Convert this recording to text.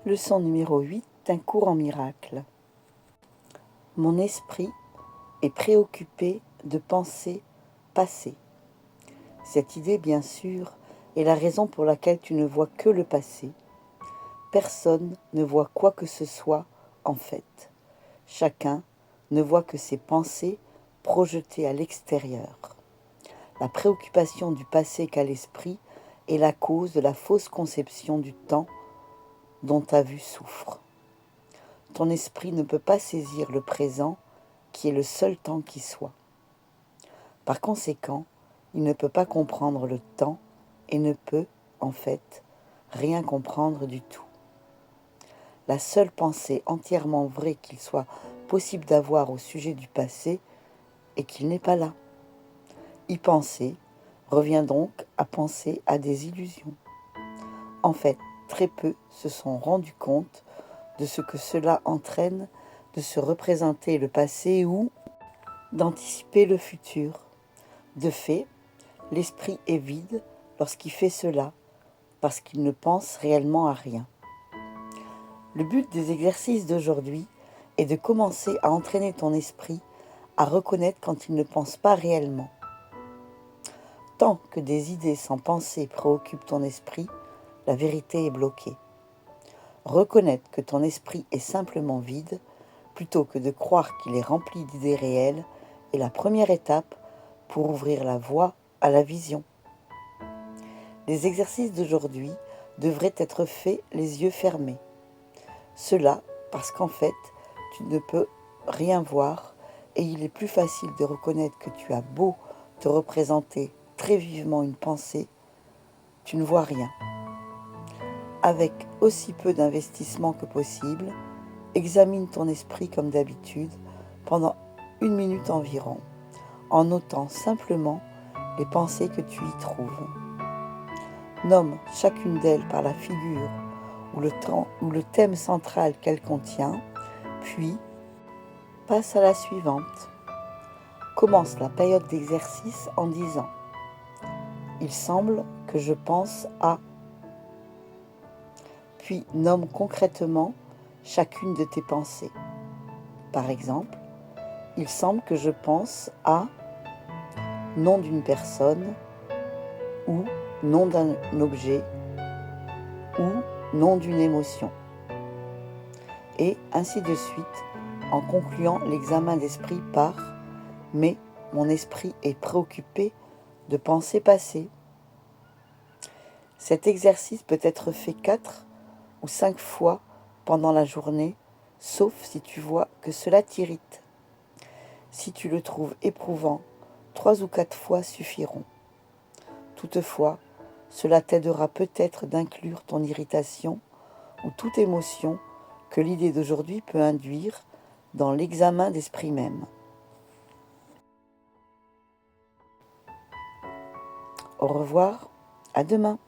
Leçon numéro 8, un cours en miracle. Mon esprit est préoccupé de pensées passées. Cette idée, bien sûr, est la raison pour laquelle tu ne vois que le passé. Personne ne voit quoi que ce soit en fait. Chacun ne voit que ses pensées projetées à l'extérieur. La préoccupation du passé qu'a l'esprit est la cause de la fausse conception du temps dont ta vue souffre. Ton esprit ne peut pas saisir le présent, qui est le seul temps qui soit. Par conséquent, il ne peut pas comprendre le temps et ne peut, en fait, rien comprendre du tout. La seule pensée entièrement vraie qu'il soit possible d'avoir au sujet du passé est qu'il n'est pas là. Y penser revient donc à penser à des illusions. En fait, très peu se sont rendus compte de ce que cela entraîne de se représenter le passé ou d'anticiper le futur. De fait, l'esprit est vide lorsqu'il fait cela, parce qu'il ne pense réellement à rien. Le but des exercices d'aujourd'hui est de commencer à entraîner ton esprit à reconnaître quand il ne pense pas réellement. Tant que des idées sans pensée préoccupent ton esprit, la vérité est bloquée. Reconnaître que ton esprit est simplement vide, plutôt que de croire qu'il est rempli d'idées réelles, est la première étape pour ouvrir la voie à la vision. Les exercices d'aujourd'hui devraient être faits les yeux fermés. Cela parce qu'en fait, tu ne peux rien voir et il est plus facile de reconnaître que tu as beau te représenter très vivement une pensée, tu ne vois rien. Avec aussi peu d'investissement que possible, examine ton esprit comme d'habitude pendant 1 minute environ, en notant simplement les pensées que tu y trouves. Nomme chacune d'elles par la figure ou le thème central qu'elle contient, puis passe à la suivante. Commence la période d'exercice en disant « Il semble que je pense à ». Puis nomme concrètement chacune de tes pensées. Par exemple, il semble que je pense à nom d'une personne ou nom d'un objet ou nom d'une émotion. Et ainsi de suite, en concluant l'examen d'esprit par « mais mon esprit est préoccupé de pensées passées ». Cet exercice peut être fait 4 ou 5 fois pendant la journée, sauf si tu vois que cela t'irrite. Si tu le trouves éprouvant, 3 ou 4 fois suffiront. Toutefois, cela t'aidera peut-être d'inclure ton irritation ou toute émotion que l'idée d'aujourd'hui peut induire dans l'examen d'esprit même. Au revoir, à demain.